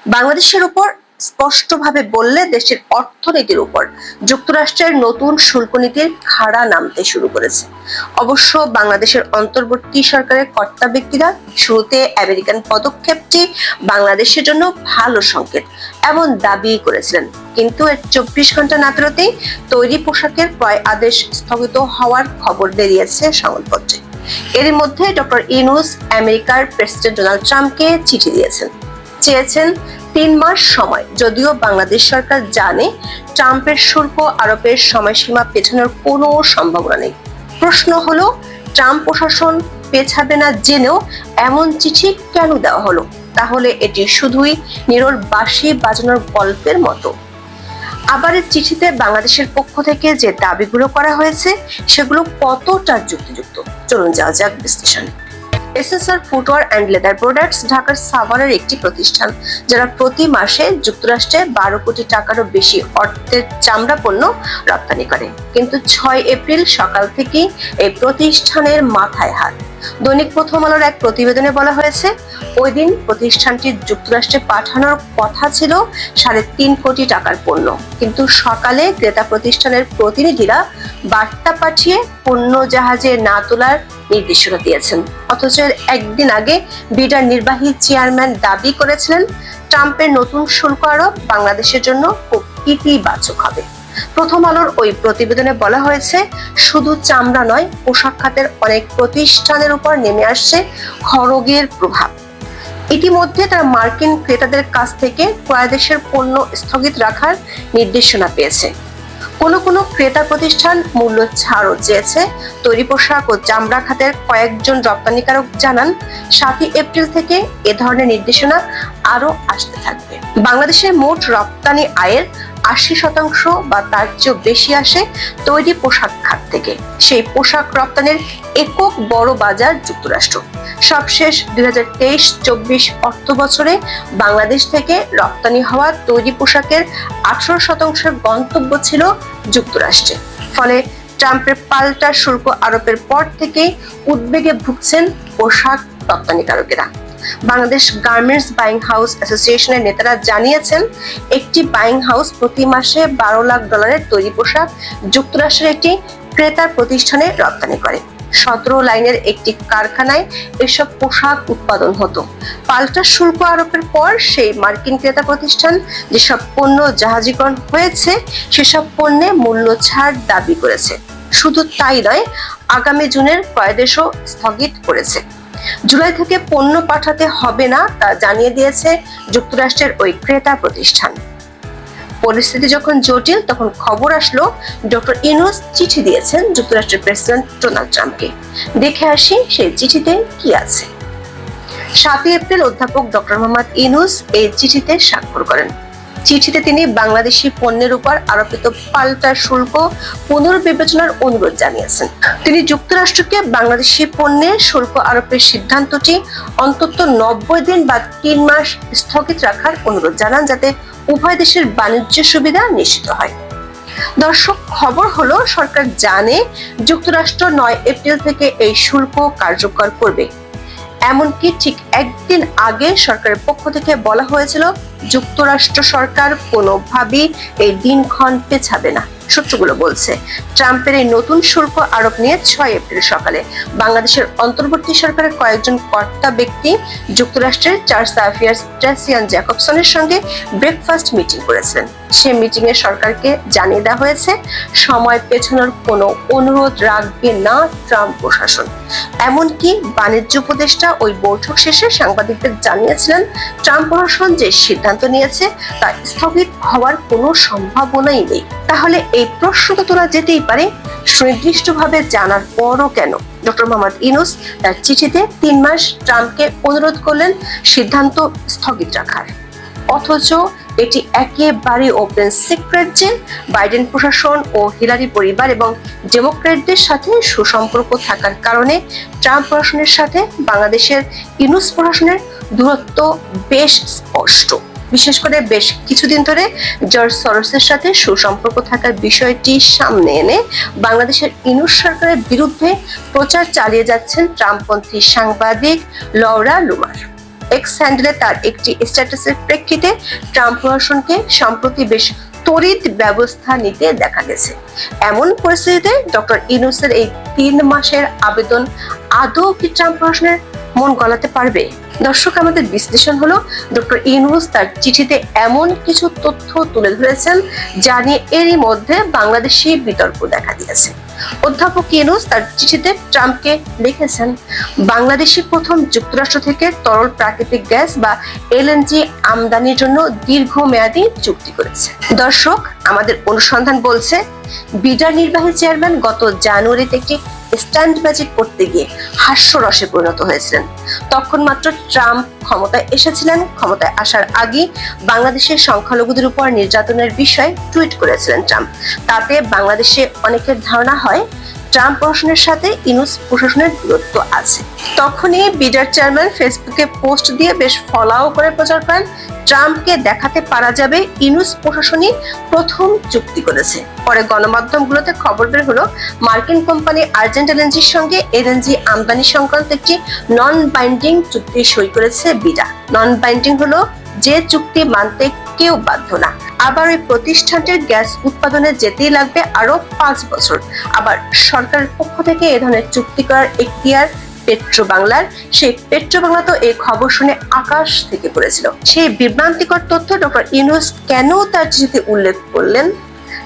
বাংলাদেশের উপর স্পষ্টভাবে বললে দেশের অর্থনীতির উপর যুক্তরাষ্ট্রের নতুন শুল্ক নীতির খাড়া নামতে শুরু করেছে। অবশ্য বাংলাদেশের অন্তর্বর্তী সরকারের কর্তা ব্যক্তিরা শুরুতে আমেরিকান পদক্ষেপটি বাংলাদেশের জন্য ভালো সংকেত এমন দাবি করেছিলেন, কিন্তু এর 24 ঘন্টা না পেরোতেই তৈরি পোশাকের ক্রয় আদেশ স্থগিত হওয়ার খবর বেরিয়েছে সংবাদপত্রে। এর মধ্যে ডক্টর ইউনূস আমেরিকার প্রেসিডেন্ট ডোনাল্ড ট্রাম্পকে চিঠি দিয়েছেন, চেয়েছেন 3 মাস সময়। যদিও বাংলাদেশ সরকার জানে ট্রাম্পের শুল্ক আরোপের সময়সীমা পেছানোর কোনো সম্ভাবনা নেই। প্রশ্ন হলো, ট্রাম্প প্রশাসন পেছাবে না জেনেও এমন চিঠি কেন দেওয়া হলো? তাহলে এটি শুধুই নীরব বাঁশি বাজানোর গল্পের মতো। আবার এই চিঠিতে বাংলাদেশের পক্ষ থেকে যে দাবিগুলো করা হয়েছে সেগুলো কতটা যুক্তিযুক্ত, চলুন যাওয়া যাক বিশ্লেষণে। SSR footwear and leather products ঢাকার সাভারের একটি প্রতিষ্ঠান, যারা প্রতি মাসে যুক্তরাষ্ট্রে 12 কোটি টাকারও বেশি অর্থের চামড়া পণ্য রপ্তানি করে। কিন্তু 6 এপ্রিল সকাল থেকেই এই প্রতিষ্ঠানের মাথায় হাত। দৈনিক প্রথম আলোর এক প্রতিবেদনে বলা হয়েছে, ওই দিন প্রতিষ্ঠানটির যুক্তরাষ্ট্রে পাঠানোর কথা ছিল 3.5 কোটি টাকার পণ্য, কিন্তু সকালে ক্রেতা প্রতিষ্ঠানের প্রতিনিধিরা বার্তা পাঠিয়ে পণ্য জাহাজে না তোলার নির্দেশনা দিয়েছেন। অথচ একদিন আগে বিডার নির্বাহী চেয়ারম্যান দাবি করেছিলেন ট্রাম্পের নতুন শুল্ক আরোপ বাংলাদেশের জন্য খুব ইতিবাচক হবে। প্রথম আলোর ওই প্রতিবেদনে বলা হয়েছে, শুধু চামড়া নয়, পোশাক খাতের অনেক প্রতিষ্ঠানের উপর নেমে আসছে খড়গের প্রভাব। ইতিমধ্যে তারা মার্কিন ক্রেতাদের কাছ থেকে ক্রয়াদেশের পণ্য স্থগিত রাখার নির্দেশনা পেয়েছে। কোনো ক্রেতা প্রতিষ্ঠান মূল্য ছাড়ও চেয়েছে। তৈরি পোশাক ও চামড়া খাতের কয়েকজন রপ্তানিকারক জানান, 7 এপ্রিল থেকে এ ধরনের নির্দেশনা আরো আসতে থাকবে। বাংলাদেশের মোট রপ্তানি আয়ের 80% বা তার চেয়েও বেশি আসে তৈরি পোশাক খাত থেকে। সেই পোশাক রপ্তানির একক বড় বাজার যুক্তরাষ্ট্র। সবশেষ 2023-24 অর্থ বছরে বাংলাদেশ থেকে রপ্তানি হওয়া তৈরি পোশাকের 18% গন্তব্য ছিল যুক্তরাষ্ট্রে। ফলে ট্রাম্পের পাল্টা শুল্ক আরোপের পর থেকেই উদ্বেগে ভুগছেন পোশাক রপ্তানিকারকেরা। বাংলাদেশ গার্মেন্টস বাইং হাউস অ্যাসোসিয়েশনের নেতারা জানিয়েছেন, একটি বাইং হাউস প্রতি মাসে $12 লাখ তৈরি পোশাক যুক্তরাষ্ট্রের একটি ক্রেতার প্রতিষ্ঠানে রপ্তানি করে। 17 লাইনের একটি কারখানায় এসব পোশাক উৎপাদন হতো। পাল্টা শুল্ক আরোপের পর সেই মার্কিন ক্রেতা প্রতিষ্ঠান যেসব পণ্য জাহাজীকরণ হয়েছে সেসব পণ্যে মূল্য ছাড় দাবি করেছে। শুধু তাই নয়, আগামী জুনের ক্রয়াদেশও স্থগিত করেছে। জুলাই থেকে পণ্য পাঠাতে হবে না তা জানিয়ে দিয়েছে যুক্তরাষ্ট্রের ওই ক্রেতা প্রতিষ্ঠান। পরিস্থিতি যখন জটিল, তখন খবর আসলো ডক্টর ইউনূস চিঠি দিয়েছেন যুক্তরাষ্ট্রের প্রেসিডেন্ট ডোনাল্ড ট্রাম্পকে। দেখে আসি সেই চিঠিতে কি আছে। 7 এপ্রিল অধ্যাপক ডক্টর মোহাম্মদ ইউনূস এই চিঠিতে স্বাক্ষর করেন। চিঠিতে তিনি বাংলাদেশি পণ্যের উপর আরোপিত পাল্টা শুল্ক পুনর্বিবেচনার অনুরোধ জানিয়েছেন। তিনি যুক্তরাষ্ট্রকে বাংলাদেশি পণ্যে শুল্ক আরোপের সিদ্ধান্তটি অন্তত 90 দিন বা 3 মাস স্থগিত রাখার অনুরোধ জানান, যাতে উভয় দেশের বাণিজ্য সুবিধা নিশ্চিত হয়। দর্শক, খবর হলো সরকার জানে যুক্তরাষ্ট্র 9 এপ্রিল থেকে এই শুল্ক কার্যকর করবে। এমনকি ঠিক একদিন আগে সরকারের পক্ষ থেকে বলা হয়েছিল যুক্তরাষ্ট্র সরকার কোনোভাবেই এই দিনক্ষণ পেছাবে না। সূত্রগুলো বলছে, ট্রাম্পের এই নতুন শুল্ক আরোপ নিয়ে 6 এপ্রিল সকালে বাংলাদেশের অন্তর্বর্তী সরকারের কয়েকজন কর্তা ব্যক্তি যুক্তরাষ্ট্রের চার্জ অ্যাফেয়ার্স ট্রেসিয়ান জ্যাকবসনের সঙ্গে ব্রেকফাস্ট মিটিং করেছিলেন। সে মিটিং এ সরকারকে জানিয়ে দেওয়া হয়েছে সময় পেছানোর কোনো অনুরোধ রাখবে না ট্রাম্প প্রশাসন। এমনকি বাণিজ্য উপদেষ্টা ওই বৈঠক শেষে সাংবাদিকদের জানিয়েছিলেন, ট্রাম্প প্রশাসন যে সিদ্ধান্ত নিয়েছে তা স্থগিত হওয়ার কোনো সম্ভাবনাই নেই। তাহলে এই প্রশ্ন তো তোলা যেতেই পারে, সুনির্দিষ্টভাবে জানার পরও কেন ডক্টর মোহাম্মদ ইউনূস তার চিঠিতে 3 মাস ট্রাম্পকে অনুরোধ করলেন সিদ্ধান্ত স্থগিত রাখার? অথচ এটি একেবারে ওপেন সিক্রেট যে বাইডেন প্রশাসন ও হিলারি পরিবার এবং ডেমোক্র্যাটদের সাথে সুসম্পর্ক থাকার কারণে ট্রাম্প প্রশাসনের সাথে বাংলাদেশের ইউনূস প্রশাসনের দূরত্ব বেশ স্পষ্ট। বিশেষ করে বেশ কিছুদিন ধরে জর্জ সরোসের সাথে সুসম্পর্ক থাকার বিষয়টি সামনে এনে বাংলাদেশের ইউনূস সরকারের বিরুদ্ধে প্রচার চালিয়ে যাচ্ছেন ট্রাম্পপন্থী সাংবাদিক লৌরা লুমার। এক্স হ্যান্ডেলে তার একটি স্ট্যাটাসের প্রেক্ষিতে ট্রাম্প প্রশাসনকে সম্প্রতি বেশ তড়িৎ ব্যবস্থা নিতে দেখা গেছে। এমন পরিস্থিতিতে ডক্টর ইউনূসের এই 3 মাসের আবেদন আদৌ কি ট্রাম্প প্রশাসনের মন গলাতে পারবে? দর্শক, আমাদের বিশ্লেষণ হলো ডক্টর ইউনূস তার চিঠিতে এমন কিছু তথ্য তুলে ধরেছেন যা নিয়ে এরই মধ্যে বাংলাদেশে বিতর্ক দেখা দিয়েছে। অধ্যাপক ইউনূস তার চিঠিতে ট্রাম্পকে লিখেছেন, বাংলাদেশই প্রথম যুক্তরাষ্ট্র থেকে তরল প্রাকৃতিক গ্যাস বা এলএনজি আমদানির জন্য দীর্ঘমেয়াদী চুক্তি করেছে। দর্শক, আমাদের অনুসন্ধান বলছে বিডার নির্বাহী চেয়ারম্যান গত জানুয়ারিতে একটি স্ট্যান্ডবাজি করতে গিয়ে হাস্যরসে পরিণত হয়েছিলেন। তখন মাত্র ট্রাম্প ক্ষমতায় এসেছিলেন। ক্ষমতায় আসার আগে বাংলাদেশের সংখ্যালঘুদের উপর নির্যাতনের বিষয়ে টুইট করেছিলেন ট্রাম্প। তাতে বাংলাদেশে অনেকের ধারণা হয় ট্রাম্প প্রশাসনের সাথে ইউনূস প্রশাসনের দূরত্ব আছে। তখনই বিডার চেয়ারম্যান ফেসবুকে পোস্ট দিয়ে বেশ ফলাও করে প্রচার করেন ট্রাম্পকে দেখাতে পারা যাবে ইউনূস প্রশাসনই প্রথম চুক্তি করেছে। পরে গণমাধ্যমগুলোতে খবর বের হলো মার্কিন কোম্পানি আর্জেন্ট এলএনজির সঙ্গে এলএনজি আমদানি সংক্রান্ত একটি নন বাইন্ডিং চুক্তি সই করেছে বিডা। নন বাইন্ডিং হলো যে চুক্তি মানতে কেউ বাধ্য না। আবার ওই প্রতিষ্ঠানটির গ্যাস উৎপাদনে যেতেই লাগবে আরো 5 বছর। আবার সরকারের পক্ষ থেকে এ ধরনের চুক্তি করার এখতিয়ার পেট্রো বাংলার। সেই পেট্রো বাংলা তো এই খবর শুনে আকাশ থেকে পড়েছিল। সেই বিভ্রান্তিকর তথ্য ডক্টর ইউনূস কেন তার চিঠিতে উল্লেখ করলেন?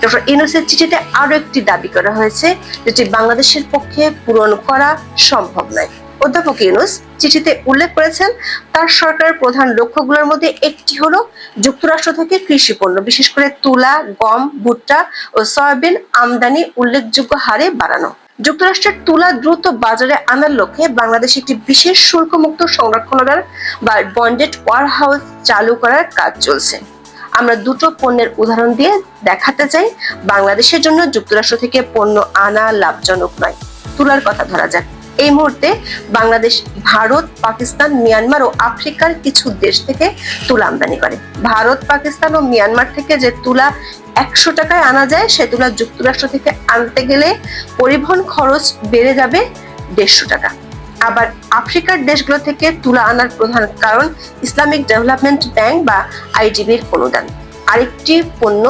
ডক্টর ইউনূসের চিঠিতে আরো একটি দাবি করা হয়েছে যেটি বাংলাদেশের পক্ষে পূরণ করা সম্ভব নয়। অধ্যাপক ইউনূস চিঠিতে উল্লেখ করেছেন তার সরকারের প্রধান লক্ষ্যগুলোর মধ্যে একটি হলো যুক্তরাষ্ট্র থেকে কৃষি পণ্য বিশেষ করে তুলা, গম, ভুট্টা ও সয়াবিন আমদানি উল্লেখযোগ্য হারে বাড়ানো। যুক্তরাষ্ট্রের তুলা দ্রুত বাজারে আনার লক্ষ্যে বাংলাদেশে একটি বিশেষ শুল্কমুক্ত সংরক্ষণাগার বা বন্ডেড ওয়ারহাউস চালু করার কাজ চলছে। আমরা দুটো পণ্যের উদাহরণ দিয়ে দেখাতে চাই বাংলাদেশের জন্য যুক্তরাষ্ট্র থেকে পণ্য আনা লাভজনক নয়। তুলার কথা ধরা যাক। এই মুহূর্তে বাংলাদেশ ভারত, পাকিস্তান, মিয়ানমার ও আফ্রিকার কিছু দেশ থেকে তুলা আমদানি করে। ভারত, পাকিস্তান ও মিয়ানমার থেকে যে তুলা 100 টাকায় আনা যায় সে তুলা যুক্তরাষ্ট্র থেকে আনতে গেলে পরিবহন খরচ বেড়ে যাবে 150 টাকা। আবার আফ্রিকার দেশগুলো থেকে তুলা আনার প্রধান কারণ ইসলামিক ডেভেলপমেন্ট ব্যাংক বা আইডিবির অনুদান। আরেকটি পণ্য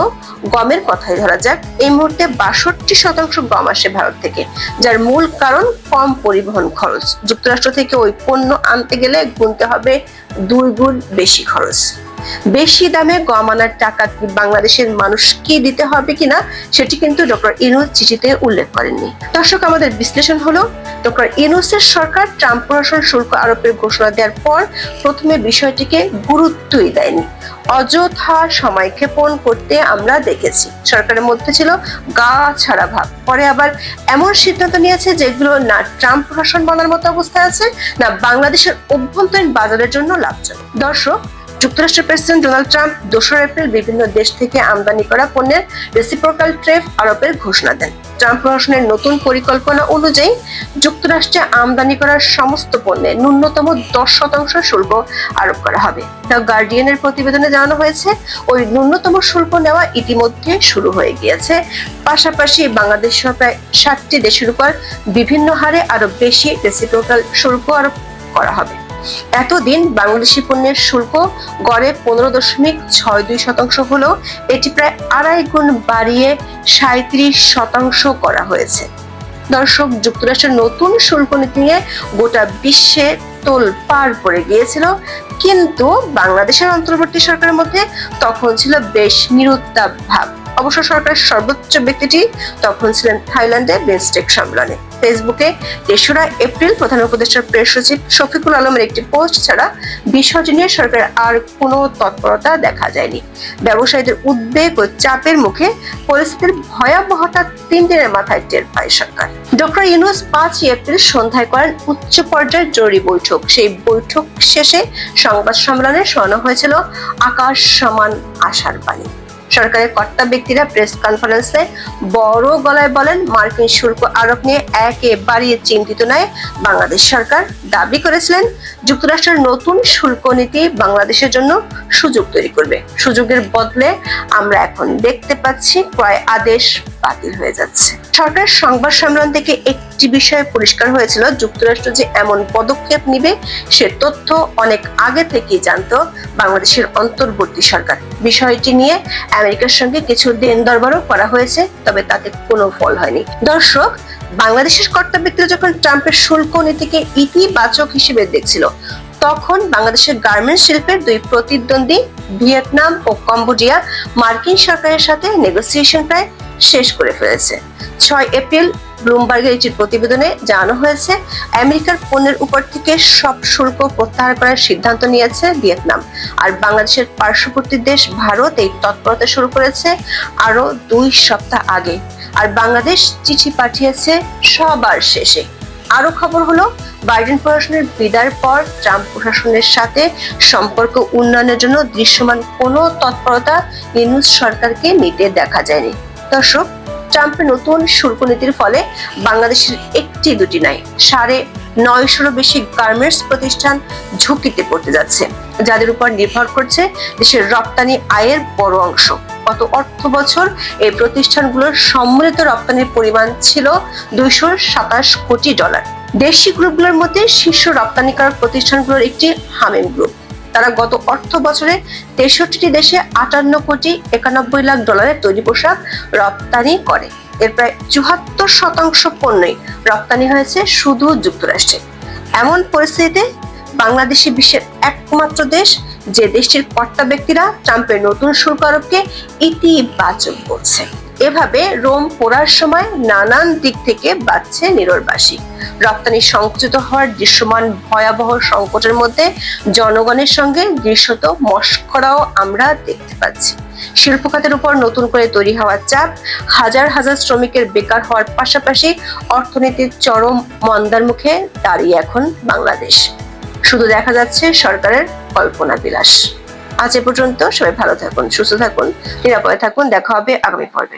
গমের কথাই ধরা যাক। এই মুহূর্তে 62% গম আসে ভারত থেকে, যার মূল কারণ কম পরিবহন খরচ। যুক্তরাষ্ট্র থেকে ওই পণ্য আনতে গেলে গুনতে হবে 2 গুণ বেশি খরচ। বেশি দামে গম আনার টাকা কি বাংলাদেশের মানুষকে দিতে হবে কিনা সেটি কিন্তু ডক্টর ইউনূস চিঠিতে উল্লেখ করেননি। দর্শক, আমাদের বিশ্লেষণ হলো ডক্টর ইউনূসের সরকার ট্রাম্প প্রশাসন শুল্ক আরোপের ঘোষণা দেওয়ার পর প্রথমে বিষয়টিকে গুরুত্বই দেয়নি। অযথা সময় ক্ষেপণ করতে আমরা দেখেছি। সরকারের মধ্যে ছিল গা ছাড়া ভাব। পরে আবার এমন সিদ্ধান্ত নিয়েছে যেগুলো না ট্রাম্প প্রশাসন মানার মতো অবস্থায় আছে, না বাংলাদেশের অভ্যন্তরীণ বাজারের জন্য লাভজনক। দর্শক, যুক্তরাষ্ট্রের প্রেসিডেন্ট ডোনাল্ড ট্রাম্প 2 এপ্রিল বিভিন্ন দেশ থেকে আমদানি করা পণ্যের রেসিপ্রোকাল ট্যারিফ আরোপের ঘোষণা দেন। ট্রাম্প প্রশাসনের নতুন পরিকল্পনা অনুযায়ী যুক্তরাষ্ট্রে আমদানি করা সমস্ত পণ্যে ন্যূনতম 10% শুল্ক আরোপ করা হবে। দ্য গার্ডিয়ানের প্রতিবেদনে জানানো হয়েছে ওই ন্যূনতম শুল্ক নেওয়া ইতিমধ্যে শুরু হয়ে গিয়েছে। পাশাপাশি বাংলাদেশ সহ প্রায় 60টি দেশের উপর বিভিন্ন হারে আরো বেশি রেসিপ্রোকাল শুল্ক আরোপ করা হবে। এতদিন বাংলাদেশি পণ্যের শুল্ক গড়ে 15.62% হলেও এটি প্রায় 2.5 গুণ বাড়িয়ে 37% করা হয়েছে। দর্শক, যুক্তরাষ্ট্রের নতুন শুল্ক নীতি নিয়ে গোটা বিশ্বে তোলপাড় পড়ে গিয়েছিল, কিন্তু বাংলাদেশের অন্তর্বর্তী সরকারের মধ্যে তখন ছিল বেশ নিরুত্তাপ ভাব। অবশ্য সরকারের সর্বোচ্চ ব্যক্তিটি তখন ছিলেন থাইল্যান্ডে বিমস্টেক সম্মেলনে। ফেসবুকে 3রা এপ্রিল প্রধান উপদেষ্টার প্রেস সচিব শফিকুল আলমের একটি পোস্ট ছাড়া বিষয়টি নিয়ে সরকারের আর কোনো তৎপরতা দেখা যায়নি। ব্যবসায়ীদের উদ্বেগ ও চাপের মুখে পরিস্থিতির ভয়াবহতা 3 দিনের মাথায় টের পায় সরকার। ডক্টর ইউনূস 5 এপ্রিল সন্ধ্যায় করেন উচ্চ পর্যায়ের জরুরি বৈঠক। সেই বৈঠক শেষে সংবাদ সম্মেলনে শোনানো হয়েছিল আকাশ সমান আশার বাণী। সরকারের কর্তা ব্যক্তিরা প্রেস কনফারেন্সে বড় গলায় বলেন, মার্কিন শুল্ক আরোপ নিয়ে একেবারেই চিন্তিত নয় বাংলাদেশ সরকার। দাবি করেছিলেন, যুক্তরাষ্ট্রের নতুন শুল্ক নীতি বাংলাদেশের জন্য সুযোগ তৈরি করবে। সুযোগের বদলে আমরা এখন দেখতে পাচ্ছি ক্রয় আদেশ বাতিল হয়ে যাচ্ছে। সরকারের সংবাদ সম্মেলন থেকে একটি বিষয় পরিষ্কার হয়েছিল, যুক্তরাষ্ট্র যে এমন পদক্ষেপ নিবে সে তথ্য অনেক আগে থেকেই জানত বাংলাদেশের অন্তর্বর্তী সরকার। বিষয়টি নিয়ে আমেরিকার সঙ্গে কিছু দেন দরবারও করা হয়েছে, তবে তাতে কোনো ফল হয়নি। দর্শক, বাংলাদেশের কর্তা ব্যক্তিরা যখন ট্রাম্পের শুল্ক নীতিকে ইতিবাচক হিসেবে দেখছিল, তখন বাংলাদেশের গার্মেন্টস শিল্পের দুই প্রতিদ্বন্দ্বী ভিয়েতনাম ও কম্বোডিয়া মার্কিন সরকারের সাথে নেগোসিয়েশন প্রায় শেষ করে ফেলেছে। 6 এপ্রিল ব্লুমবার্গের একটি প্রতিবেদনে জানানো হয়েছে, আমেরিকার পণ্যের উপর থেকে সব শুল্ক প্রত্যাহার করার সিদ্ধান্ত নিয়েছে ভিয়েতনাম। আর বাংলাদেশের পার্শ্ববর্তী দেশ ভারত এই তৎপরতা শুরু করেছে আরো 2 সপ্তাহ আগে। আর বাংলাদেশ চিঠি পাঠিয়েছে সবার শেষে। আরো খবর হলো, বাইডেন প্রশাসনের বিদায়ের পর ট্রাম্প প্রশাসনের সাথে সম্পর্ক উন্নয়নের জন্য দৃশ্যমান কোনো তৎপরতা ইউনূস সরকারকে নিতে দেখা যায়নি। দর্শক, ট্রাম্পের নতুন শুল্ক নীতির ফলে বাংলাদেশের একটি দুটি নয়, 950-র বেশি গার্মেন্টস প্রতিষ্ঠান ঝুঁকিতে পড়তে যাচ্ছে, যাদের উপর নির্ভর করছে দেশের রপ্তানি আয়ের বড় অংশ। গত অর্থ বছর এই প্রতিষ্ঠানগুলোর সম্মিলিত রপ্তানির পরিমাণ ছিল $227 কোটি। দেশি গ্রুপগুলোর মধ্যে শীর্ষ রপ্তানিকারক প্রতিষ্ঠানগুলোর একটি হামিম গ্রুপ। তারা গত অর্থ বছরে 63টি দেশে $58 কোটি 91 লাখ তৈরি পোশাক রপ্তানি করে। এর প্রায় 74% পণ্যই রপ্তানি হয়েছে শুধু যুক্তরাষ্ট্রে। এমন পরিস্থিতিতে বাংলাদেশই বিশ্বের একমাত্র দেশ যে দেশটির কর্তা ব্যক্তিরা ট্রাম্পের নতুন শুল্ক আরোপকে ইতিবাচক বলছে। এভাবে রোম পোড়ার সময় নানান দিক থেকে বাড়ছে নীরর বাসি। রপ্তানি সংকুচিত হওয়ার দৃশ্যমান ভয়াবহ সংকটের মধ্যে জনগণের সঙ্গে দৃশ্যত মশকরাও আমরা দেখতে পাচ্ছি। শিল্প খাতের উপর নতুন করে তৈরি হওয়া চাপ, হাজার হাজার শ্রমিকের বেকার হওয়ার পাশাপাশি অর্থনীতির চরম মন্দার মুখে দাঁড়িয়ে এখন বাংলাদেশ। শুধু দেখা যাচ্ছে সরকারের কল্পনা বিলাস। আজ এ পর্যন্ত। সবাই ভালো থাকুন, সুস্থ থাকুন, নিরাপদে থাকুন। দেখা হবে আগামী পর্বে।